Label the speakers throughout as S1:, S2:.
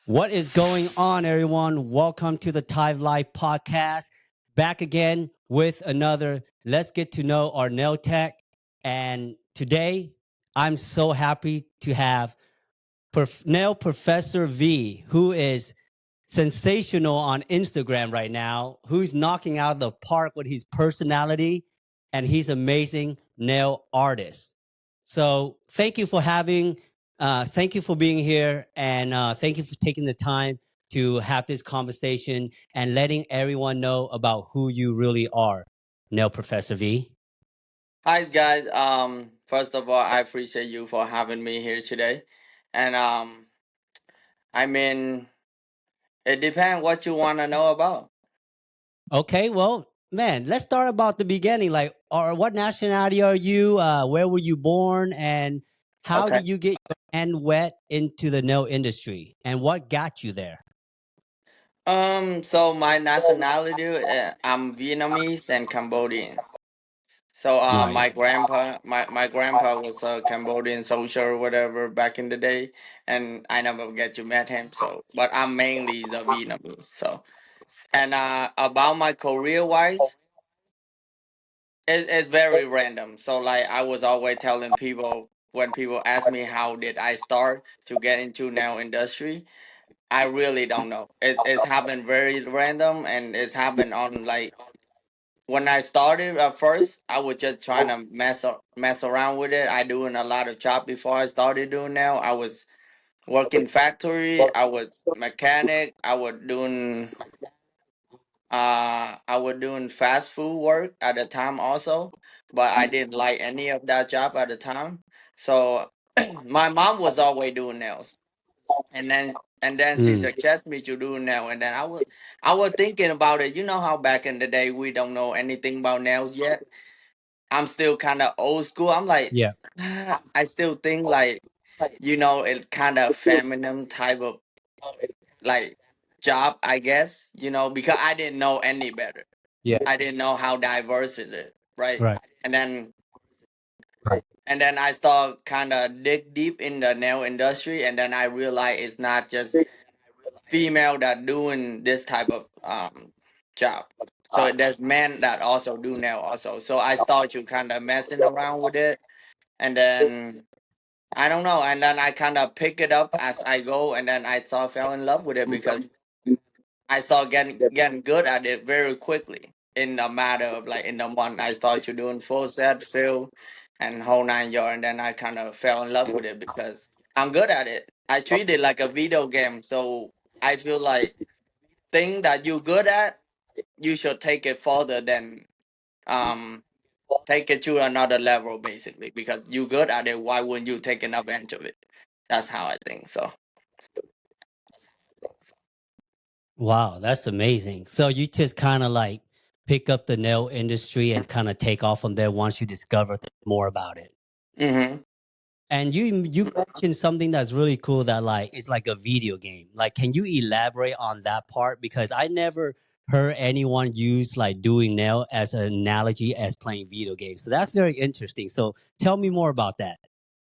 S1: What is going on, everyone? Welcome to the Lyfe podcast. Back again with another Let's Get to Know Our Nail Tech. And today, I'm so happy to have Nailprofessorv, who is sensational on Instagram right now, who's knocking out of the park with his personality, and he's amazing nail artist. So thank you for being here, and thank you for taking the time to have this conversation and letting everyone know about who you really are, Nailprofessorv.
S2: Hi guys. First of all, I appreciate you for having me here today. And I mean, it depends what you want to know about.
S1: Okay, well, man, let's start about the beginning. Like, or what nationality are you? Where were you born? And how
S2: Okay.
S1: did you get your hand wet into the nail industry? And what got you there?
S2: So my nationality, I'm Vietnamese and Cambodian. So
S1: Nice.
S2: my grandpa was a Cambodian soldier or whatever back in the day, and I never get to meet him. So, but I'm mainly the Vietnamese. So, and about my career wise. It's very random. So like I was always telling people when people ask me how did I start to get into nail industry, I really don't know. It's happened very random and it's happened on like when I started at first, I was just trying to mess around with it. I doing a lot of job before I started doing nail. I was working factory. I was mechanic. I was doing fast food work at the time also, but I didn't like any of that job at the time. So my mom was always doing nails, and then she
S1: Mm,
S2: suggested me to do nail, and then I was thinking about it. You know how back in the day we don't know anything about nails yet. I'm still kind of old school. I'm like,
S1: yeah,
S2: I still think like it's kind of feminine type of like job, I guess. Because I didn't know any better.
S1: yeah,
S2: I didn't know how diverse is it, right?
S1: right.
S2: And then and then I start kind of dig deep in the nail industry, and then I realize it's not just female that doing this type of job. So there's men that also do nail also. So I start to kind of messing around with it, and then I don't know, and then I kind of pick it up as I go, and then I start fell in love with it because I start getting good at it very quickly. In a matter of like in a month, I started doing full set, fill, and whole 9 yards, and then I kind of fell in love with it because I'm good at it. I treat it like a video game, so I feel like thing that you're good at, you should take it further than um take it to another level, basically, because you're good at it. Why wouldn't you take advantage of it? That's how I think. So.
S1: Wow, that's amazing. So you just kind of like pick up the nail industry and kind of take off from there once you discover more about it.
S2: Mm-hmm.
S1: And you mentioned something that's really cool that like it's like a video game. Like, can you elaborate on that part? Because I never heard anyone use like doing nail as an analogy as playing video games. So that's very interesting. So tell me more about that.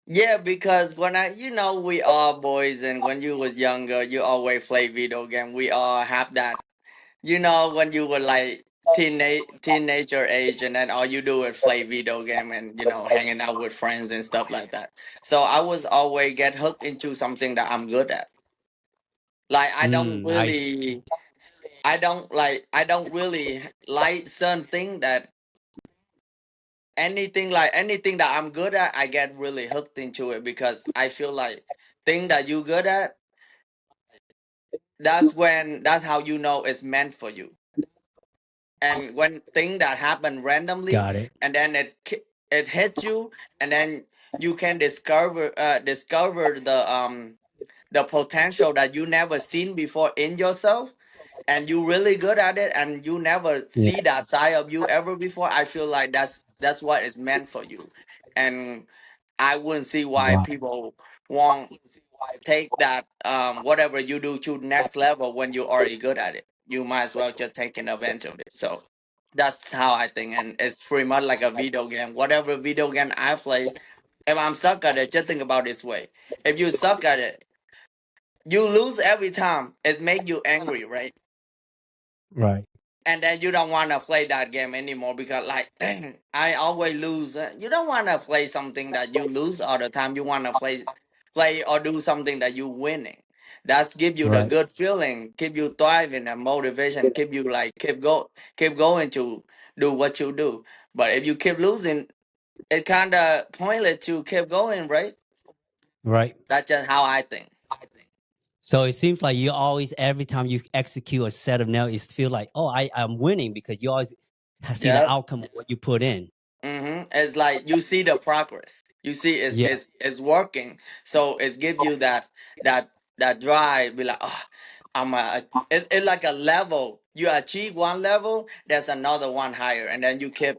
S2: Yeah, because we all boys, and when you was younger, you always play video game. We all have that. When you were like teenager age, and then all you do is play video game and hanging out with friends and stuff like that. So I was always get hooked into something that I'm good at. Like
S1: I see.
S2: I don't really like something that anything that I'm good at, I get really hooked into it because I feel like thing that you good at, that's how you know it's meant for you. And when thing that happen randomly,
S1: Got it.
S2: and then it hits you, and then you can discover the potential that you never seen before in yourself, and you really good at it, and you never
S1: Yeah.
S2: see that side of you ever before. I feel like that's what is meant for you. And I wouldn't see why
S1: Wow.
S2: people won't take that whatever you do to next level when you're already good at it. You might as well just take advantage of it. So that's how I think, and it's pretty much like a video game. Whatever video game I play, if I'm suck at it, just think about it this way: if you suck at it, you lose every time. It make you angry, right?
S1: Right.
S2: And then you don't want to play that game anymore because like dang, I always lose. You don't want to play something that you lose all the time. You want to play or do something that you winning. That's give you the
S1: Right.
S2: good feeling, keep you thriving and motivation, keep you like keep going to do what you do. But if you keep losing, it kind of pointless to keep going, right?
S1: Right.
S2: That's just how I think.
S1: So it seems like you always, every time you execute a set of nails, it feel like, oh, I'm winning because you always see the
S2: Yeah.
S1: outcome of what you put in.
S2: It's like you see the progress. You see
S1: Yeah.
S2: it's working. So it gives you that that drive. Be like, oh, it's like a level. You achieve one level, there's another one higher, and then you keep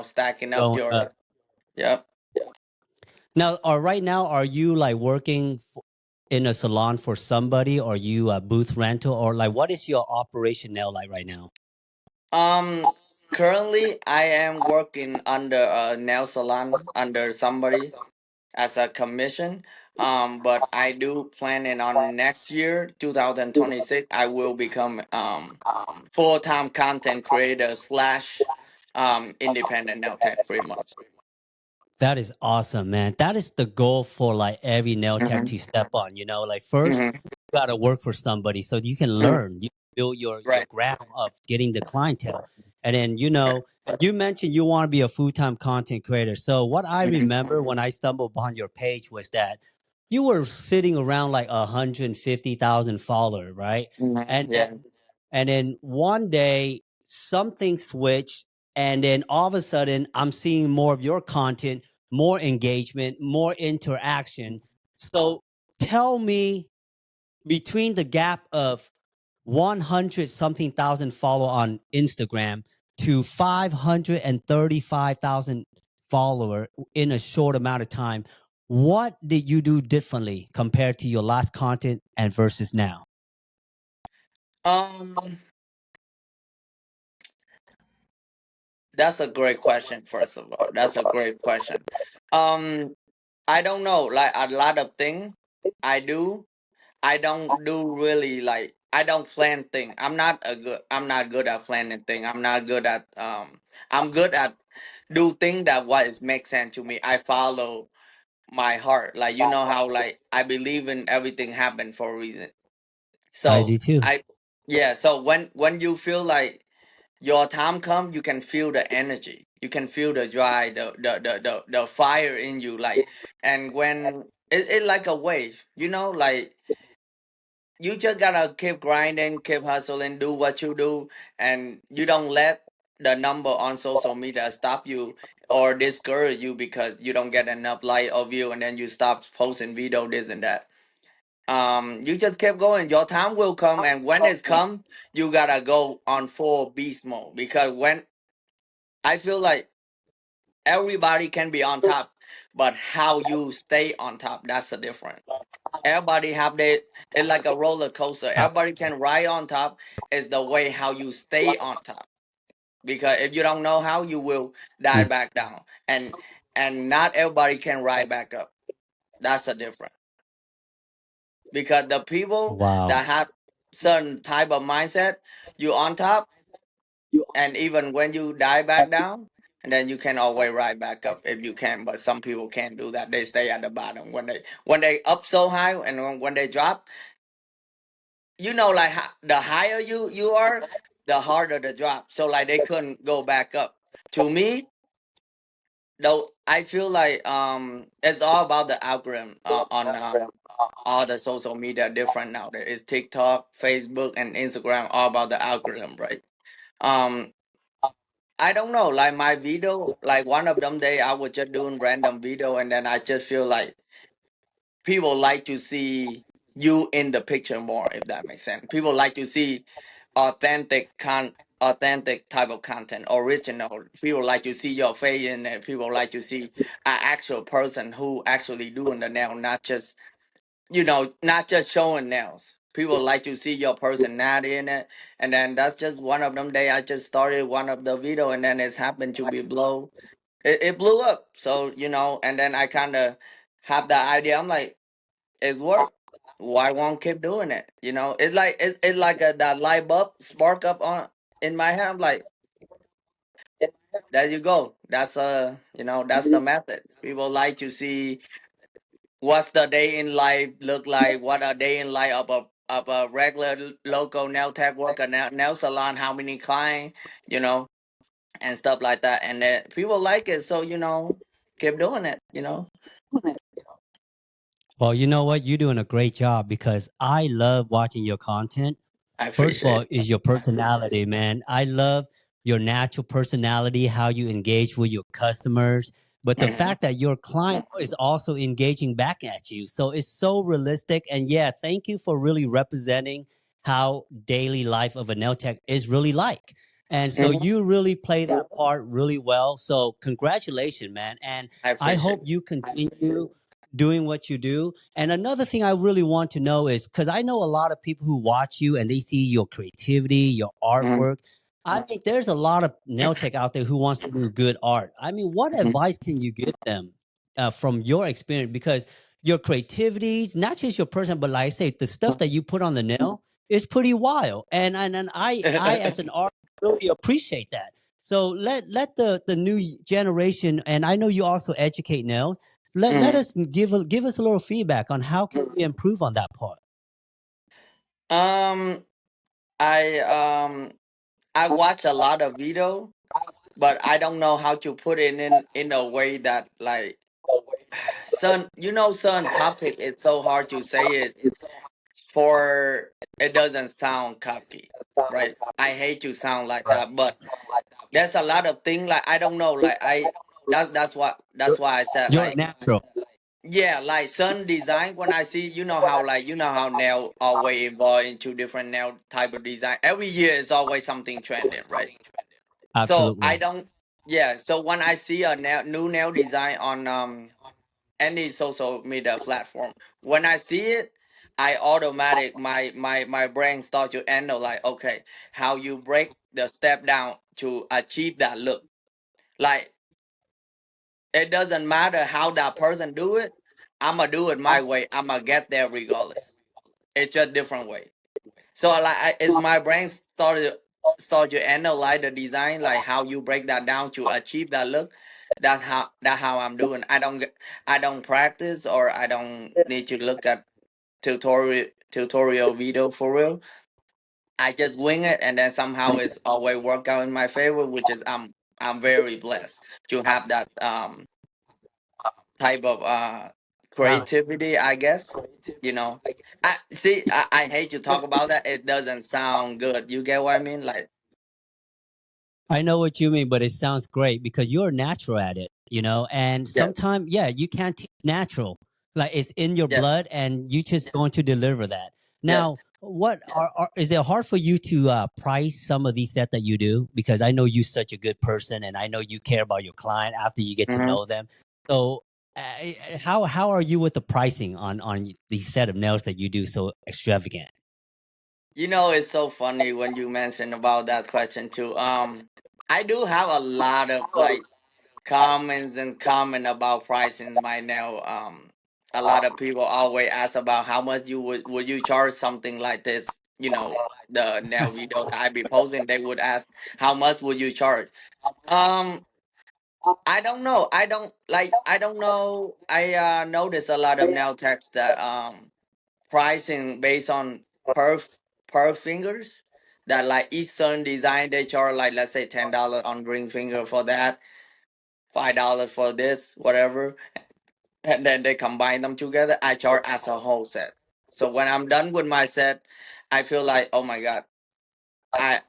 S2: stacking up
S1: Going
S2: your.
S1: up.
S2: Yep.
S1: Now, or right now, are you like working in a salon for somebody, or you a booth rental, or like what is your operation now like right now?
S2: Um. Currently, I am working under a nail salon under somebody as a commission. But I do planning on next year, 2026, I will become full time content creator slash independent nail tech pretty much.
S1: That is awesome, man. That is the goal for like every nail tech
S2: Hmm.
S1: to step on. Like first
S2: Hmm.
S1: you gotta work for somebody so you can learn. You build your
S2: Right.
S1: ground of getting the clientele. And then you mentioned you want to be a full-time content creator. So what I
S2: Hmm.
S1: remember when I stumbled upon your page was that you were sitting around like 150,000 followers, right?
S2: Hmm.
S1: And
S2: Yeah.
S1: and then one day something switched, and then all of a sudden I'm seeing more of your content, more engagement, more interaction. So tell me, between the gap of 100 something thousand follow on Instagram to 535,000 follower in a short amount of time, what did you do differently compared to your last content and versus now?
S2: Um, that's a great question. First of all, that's a great question. Um, I don't know. Like a lot of things I do. I don't do really like I don't plan thing. I'm not good at planning thing. I'm not good at I'm good at do thing that what is make sense to me. I follow my heart. Like you know how like I believe in everything happen for a reason.
S1: I
S2: So
S1: do too.
S2: I yeah, so when you feel like your time come, you can feel the energy. You can feel the drive, the fire in you like and when it like a wave, like you just gotta keep grinding, keep hustling, do what you do, and you don't let the number on social media stop you or discourage you because you don't get enough light of you, and then you stop posting video, this and that. You just keep going. Your time will come, and when it's come, you gotta go on full beast mode because when I feel like everybody can be on top, but how you stay on top, that's the difference. Everybody have their it's like a roller coaster. Everybody can ride on top. It's the way how you stay on top. Because if you don't know how, you will die
S1: Mm.
S2: back down. And not everybody can ride back up. That's the difference. Because the people
S1: Wow.
S2: that have certain type of mindset, you on top, and even when you die back down, and then you can always ride back up if you can. But some people can't do that. They stay at the bottom when they up so high, and when they drop, like the higher you are, the harder the drop. So like they couldn't go back up. To me, though, I feel like it's all about the algorithm on all the social media different now. There is TikTok, Facebook, and Instagram. All about the algorithm, right? Um, I don't know. Like my video, like one of them day, I was just doing random video, and then I just feel like people like to see you in the picture more, if that makes sense. People like to see authentic type of content, original. People like to see your face in it. People like to see an actual person who actually doing the nail, not just showing nails. People like to see your personality in it, and then that's just one of them day. I just started one of the video, and then it's happened to be blow. It blew up. So and then I kind of have the idea. I'm like, it's work. why won't keep doing it? You know, it's like that light bulb spark up on in my head. I'm like, there you go. That's you know, that's the method. People like to see what's the day in life look like, what a day in life of a regular local nail tech worker, nail salon, how many clients, you know, and stuff like that. And then people like it, so you know, keep doing it. You know,
S1: Well, you know what? You're doing a great job because I love watching your content.
S2: I
S1: First of
S2: appreciate
S1: all,
S2: it.
S1: is your personality, man. I love your natural personality, how you engage with your customers, but the
S2: Hmm.
S1: fact that your client is also engaging back at you. So it's so realistic. And yeah, thank you for really representing how daily life of a nail tech is really like. And so
S2: Hmm.
S1: you really play that part really well. So congratulations, man. And
S2: I
S1: I
S2: appreciate
S1: hope you continue doing what you do. And another thing I really want to know is because I know a lot of people who watch you and they see your creativity, your
S2: it.
S1: artwork. I think there's a lot of nail tech out there who wants to do good art. I mean, what
S2: Hmm.
S1: advice can you give them from your experience? Because your creativities, not just your person, but like I say, the stuff that you put on the nail is pretty wild. And I as an artist really appreciate that. So let the new generation, and I know you also educate nail, let
S2: Hmm.
S1: us give us a little feedback on how can we improve on that part.
S2: Um, I I watch a lot of video, but I don't know how to put it in a way that like son. You know, son topic. It's so hard to say it for it doesn't sound cocky, right? I hate to sound like that, but there's a lot of things like I don't know, like I that's why I said
S1: You're
S2: like
S1: natural.
S2: yeah, like sun design. When I see, you know how like you know how nail always evolve into different nail type of design. Every year is always something trending, right? So I
S1: Absolutely.
S2: don't. Yeah. So when I see a new nail design on any social media platform, when I see it, I automatic my brain starts to handle like okay, how you break the step down to achieve that look. Like it doesn't matter how that person do it. I'ma do it my way. I'ma get there regardless. It's just different way. So like, it's my brain start to analyze the design, like how you break that down to achieve that look. That's how I'm doing. I don't practice or I don't need to look at tutorial video for real. I just wing it, and then somehow it's always work out in my favor, which is I'm very blessed to have that type of
S1: Talent.
S2: creativity, I guess. You know, I hate to talk about that. It doesn't sound good. You get what I mean? Like,
S1: I know what you mean, but it sounds great because you're natural at it, you know. And
S2: yes,
S1: sometimes, yeah, you can't teach natural. Like it's in your
S2: yes,
S1: blood, and you just going to deliver that.
S2: yes.
S1: Now, what is it hard for you to price some of these sets that you do? Because I know you're such a good person, and I know you care about your client after you get to
S2: Hmm.
S1: know them. So, how are you with the pricing on these set of nails that you do so extravagant?
S2: You know, it's so funny when you mentioned about that question too. I do have a lot of like comments and comment about pricing right now. A lot of people always ask about how much you would you charge something like this. You know, the nail video that I be posting, they would ask how much would you charge. Um, I don't know. I don't like. I don't know. I notice a lot of nail techs that pricing based on per per fingers. That like each certain design they charge like let's say $10 on ring finger for that, $5 for this, whatever, and then they combine them together. I charge as a whole set. So when I'm done with my set, I feel like oh my god, I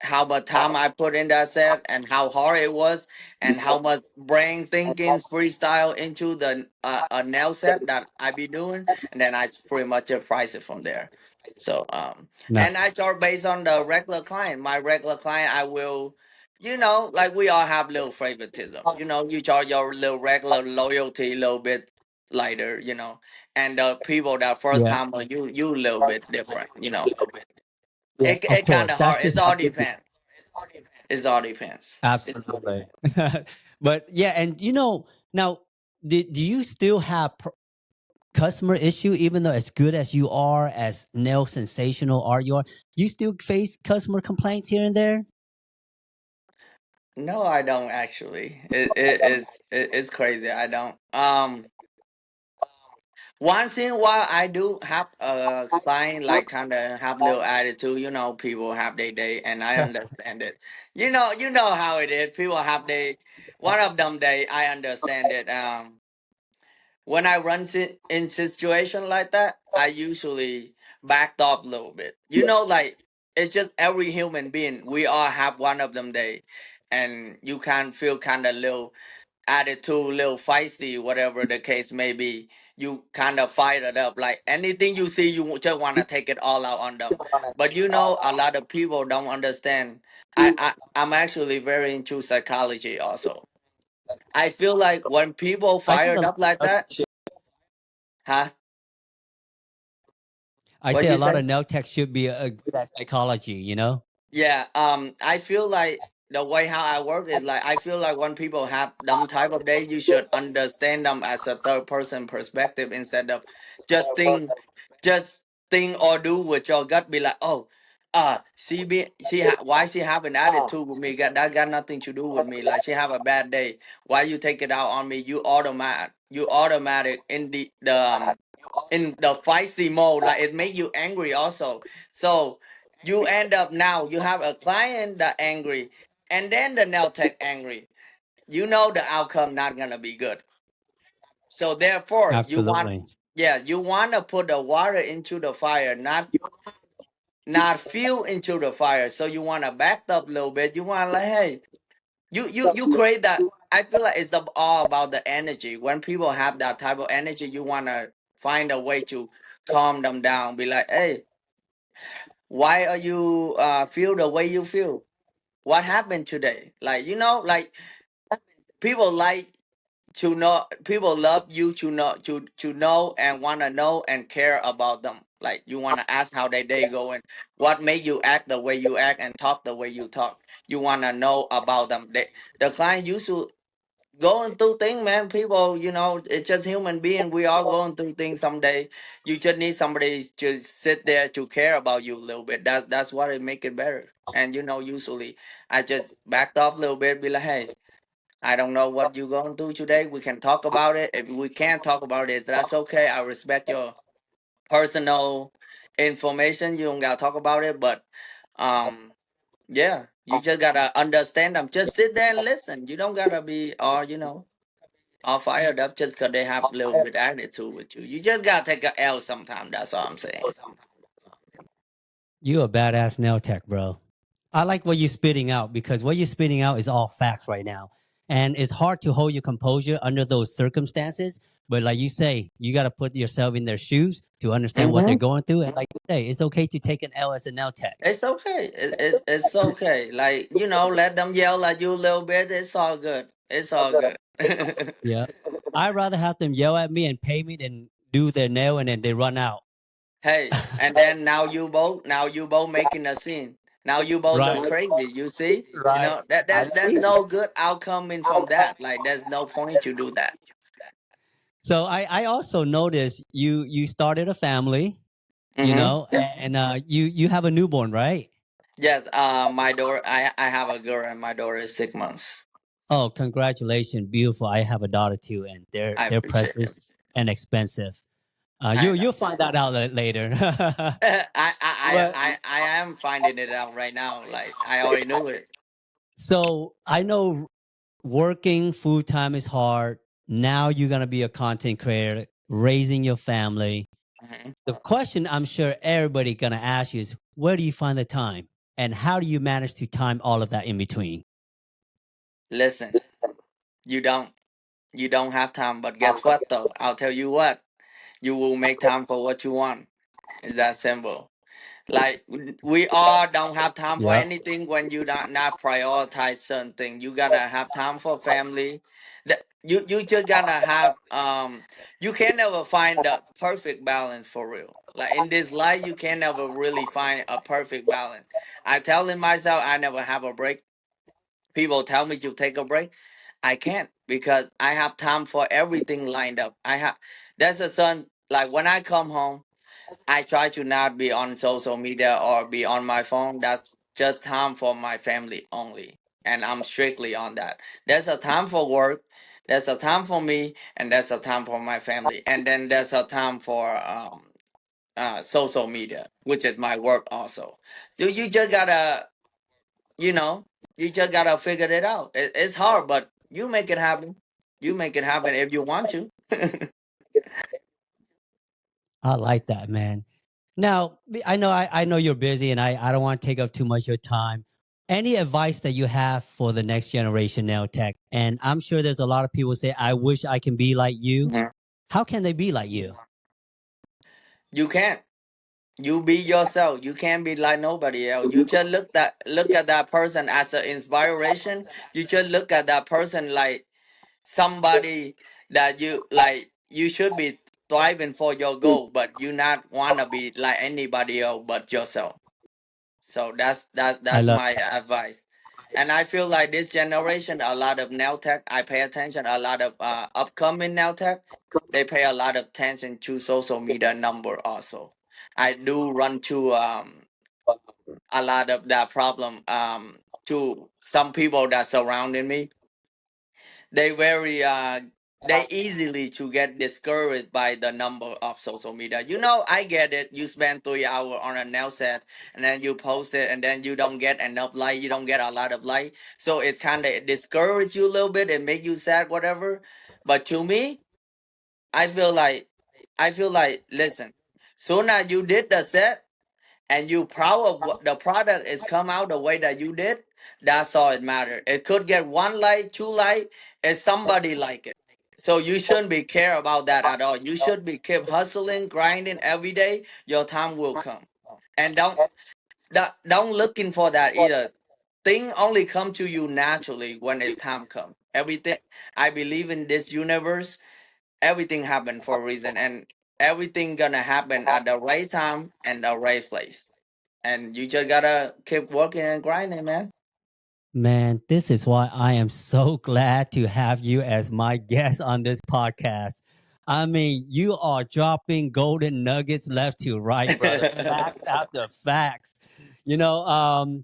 S2: how much time I put in that set and how hard it was and how much brain thinking freestyle into the a nail set that I be doing, and then I pretty much just price it from there. So and I
S1: Nice.
S2: charge based on the regular client. My regular client I will, you know, like we all have little favoritism. You know, you charge your little regular loyalty a little bit lighter, you know, and the people that first
S1: Yeah.
S2: time you a little bit different, you know.
S1: Of
S2: It kind
S1: course.
S2: of
S1: That's
S2: hard.
S1: just
S2: It's
S1: how
S2: all
S1: it is.
S2: depends. It all depends.
S1: Absolutely. But yeah, and you know, now do you still have customer issue, even though as good as you are, as nail sensational art you are, you still face customer complaints here and there?
S2: No, I don't actually. It's crazy. I don't. Once in a while, I do have a client like kind of have little attitude. You know, people have their day, and I understand it. You know how it is. People have their one of them day. I understand it. When I run in situation like that, I usually backed off a little bit. You know, like it's just every human being. We all have one of them day, and you can feel kind of little attitude, little feisty, whatever the case may be. You kind of fire it up. Like anything you see, you just want to take it all out on them. But you know, a lot of people don't understand. I'm actually very into psychology also. I feel like when people
S1: I think a
S2: fired
S1: lot
S2: up like
S1: of
S2: that, huh?
S1: I say
S2: What'd
S1: a
S2: you
S1: lot
S2: say?
S1: of nail tech should be a good at psychology, you know?
S2: Yeah, I feel like the way how I work is like I feel like when people have them type of day, you should understand them as a third person perspective instead of just think, just think or do with your gut. Be like, oh, why she have an attitude with me? That got nothing to do with me. Like she have a bad day. Why you take it out on me? You automatic in the feisty mode, like it make you angry also. So you end up now you have a client that angry, and then the nail tech angry. You know the outcome not gonna be good. So therefore,
S1: Absolutely.
S2: you want to put the water into the fire, not fuel into the fire. So you want to back up a little bit. You want like, hey, you create that. I feel like it's all about the energy. When people have that type of energy, you want to find a way to calm them down. Be like, hey, why are you feel the way you feel? What happened today? Like like people like to know. People love you to know and want to know and care about them. Like you want to ask how their day going, what made you act the way you act and talk the way you talk. You want to know about them. The client used to going through things, man. People, it's just human being. We all going through things someday. You just need somebody to sit there to care about you a little bit. That's what it make it better. And usually I just backed off a little bit, be like, hey, I don't know what you're going through today. We can talk about it. If we can't talk about it, that's okay. I respect your personal information. You don't gotta talk about it, but um, yeah, you just gotta understand them. Just sit there and listen. You don't gotta be all fired up just because they have a little bit attitude with you. You just gotta take a L sometime. That's all I'm saying.
S1: You a badass nail tech, bro. I like what you're spitting out because what you're spitting out is all facts right now. And it's hard to hold your composure under those circumstances. But like you say, you got to put yourself in their shoes to understand what they're
S2: Hmm.
S1: going through. And like you say, it's okay to take an L as a nail tech.
S2: It's okay. It's okay. Like let them yell at you a little bit. It's all good. It's all good.
S1: Yeah. I'd rather have them yell at me and pay me than do their nail and then they run out.
S2: Hey, and then now you both making a scene. Now you both look
S1: Right.
S2: crazy. You see,
S1: Right.
S2: that
S1: I
S2: there's
S1: see.
S2: no good outcome in from that. Like there's no point to do that.
S1: So I also noticed you started a family, you
S2: Mm-hmm.
S1: know, and you have a newborn, right?
S2: Yes. My daughter. I have a girl, and my daughter is 6 months.
S1: Oh, congratulations, beautiful! I have a daughter too, and they're
S2: I
S1: they're
S2: appreciate it.
S1: precious and expensive.
S2: I
S1: You'll
S2: know.
S1: find that out later. But
S2: I am finding it out right now. Like I already knew it.
S1: so I know working full time is hard. Now you're gonna be a content creator, raising your family.
S2: Hmm.
S1: The question I'm sure everybody gonna ask you is, where do you find the time, and how do you manage to time all of that in between?
S2: Listen, you don't you don't have time, but guess what though? I'll tell you what. You will make time for what you want. It's that simple. Like we all don't have time for
S1: Yeah.
S2: anything when you not prioritize certain thing. You gotta have time for family. You just gotta have you can never find the perfect balance for real. Like in this life, you can never really find a perfect balance. I telling myself I never have a break. People tell me to take a break. I can't because I have time for everything lined up. I have There's a certain like when I come home, I try to not be on social media or be on my phone. That's just time for my family only. And I'm strictly on that. There's a time for work, there's a time for me, and there's a time for my family. And then there's a time for social media, which is my work also. So you just gotta, you know, you just gotta figure it out. It's hard, but you make it happen. You make it happen if you want to.
S1: I like that, man. Now, I know you're busy and I don't want to take up too much of your time. Any advice that you have for the next generation now tech? And I'm sure there's a lot of people say, I wish I can be like you.
S2: Mhm.
S1: How can they be like you?
S2: You can't. You be yourself. You can't be like nobody else. You just look at that person as an inspiration. You just look at that person like somebody that you like. You should be striving for your goal, but you not wanna be like anybody else but yourself. So
S1: I
S2: that's
S1: love
S2: my advice. And I feel like this generation, a lot of now tech, I pay attention. A lot of upcoming now tech, they pay a lot of attention to social media number also. I do run to a lot of that problem to some people that surrounding me. They very they easily to get discouraged by the number of social media. I get it. You spend 3 hours on a nail set and then you post it and then you don't get enough like, you don't get a lot of like, so it kind of discourage you a little bit and make you sad, whatever. But to me, I feel like listen, soon as you did the set and you proud of what the product is come out the way that you did, that's all it matters. It could get one like, two like, if somebody like it. So you shouldn't be care about that at all. You should be keep hustling, grinding every day. Your time will come, and don't looking for that either. Thing only come to you naturally when it's time come. Everything, I believe in this universe, everything happen for a reason, and everything gonna happen at the right time and the right place, and you just gotta keep working and grinding, man.
S1: Man, this is why I am so glad to have you as my guest on this podcast. I mean, you are dropping golden nuggets left to right, brother. Facts after facts. You know,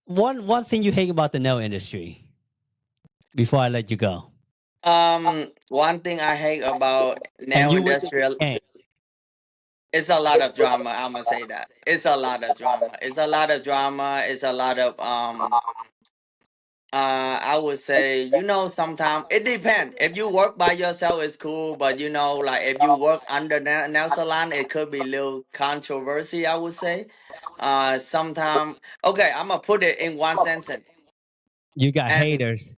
S1: one thing you hate about the nail industry before I let you go,
S2: One thing I hate about
S1: and
S2: nail
S1: you wish it could
S2: industrial,
S1: change.
S2: it's a lot of drama. I'm gonna say that it's a lot of drama. It's a lot of drama. It's a lot of I would say, sometimes it depends. If you work by yourself, it's cool. But like if you work under nail salon, it could be a little controversy, I would say. Sometimes, okay, I'm gonna put it in one sentence.
S1: You got
S2: And
S1: haters.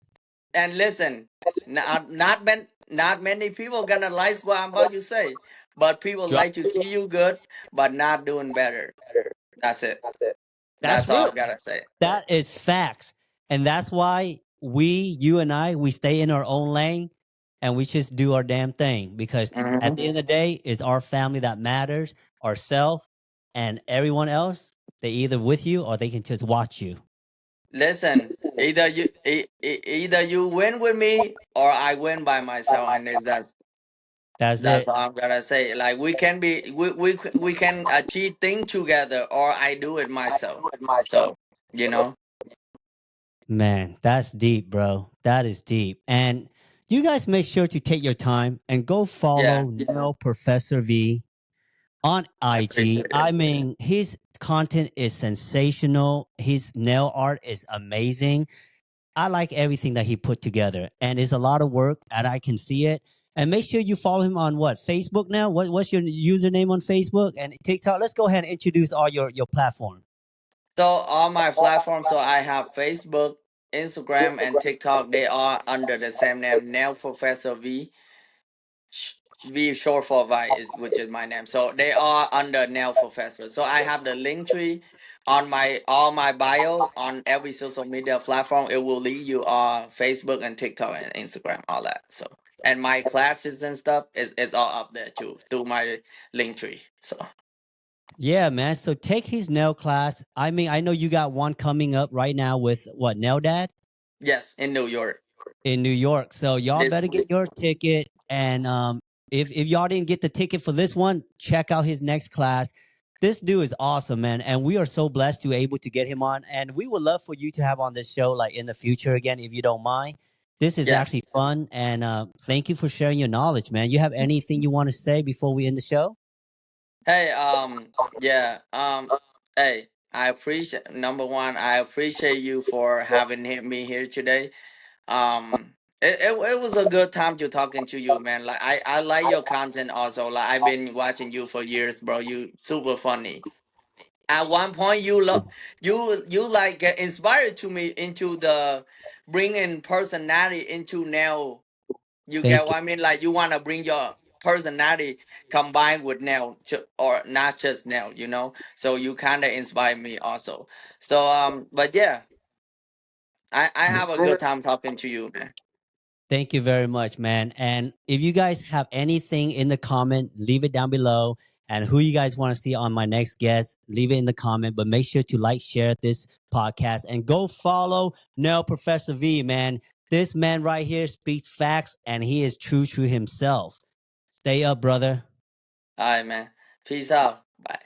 S2: listen, not many people gonna like what I'm about to say, but people
S1: Drop.
S2: like to see you good, but not doing better. That's it.
S1: That's
S2: That's all
S1: real.
S2: I gotta say.
S1: That is facts. And that's why you and I, we stay in our own lane and we just do our damn thing because at
S2: Hmm.
S1: the end of the day, it's our family that matters, ourself, and everyone else. They either with you or they can just watch you.
S2: Listen, either you win with me or I win by myself, and
S1: That's
S2: that's
S1: it.
S2: all I'm gonna say. Like we can achieve things together, or I do it myself. So you know,
S1: Man, that's deep, bro. That is deep. And you guys make sure to take your time and go
S2: yeah,
S1: follow Professor V on
S2: I
S1: IG.
S2: appreciate it.
S1: I mean, his content is sensational. His nail art is amazing. I like everything that he put together, and it's a lot of work, and I can see it. And make sure you follow him on what Facebook now. What's your username on Facebook and TikTok? Let's go ahead and introduce all your platform.
S2: So all my platforms, so I have Facebook, Instagram, and TikTok. They are under the same name, Nailprofessorv. V short for Vi is which is my name. So they are under Nail Professor. So I have the link tree on my all my bio on every social media platform. It will lead you on Facebook and TikTok and Instagram, all that. So and my classes and stuff is all up there too through my link tree. So
S1: Yeah, man. So take his nail class. I mean, I know you got one coming up right now with what Nail Dad
S2: yes, in New York
S1: in New York. So y'all
S2: this
S1: better get
S2: week.
S1: your ticket and if y'all didn't get the ticket for this one, check out his next class. This dude is awesome, man, and we are so blessed to able to get him on. And we would love for you to have on this show like in the future again, if you don't mind. This is
S2: Yes.
S1: actually fun, and thank you for sharing your knowledge, man. You have anything you want to say before we end the show?
S2: Hey, yeah, hey, I appreciate number one. I appreciate you for having me here today. It was a good time to talking to you, man. Like I like your content also. Like I've been watching you for years, bro. You super funny. At one point, you like get inspired to me into the bringing personality into nail. You get
S1: Thank you.
S2: what I mean? Like you want to bring your personality combined with nail, or not just nail. So you kind of inspire me also. So but yeah, I have a good time talking to you, man.
S1: Thank you very much, man. And if you guys have anything in the comment, leave it down below. And who you guys want to see on my next guest, leave it in the comment. But make sure to like, share this podcast, and go follow Nailprofessorv, man. This man right here speaks facts, and he is true to himself. Stay up, brother.
S2: All right, man. Peace out. Bye.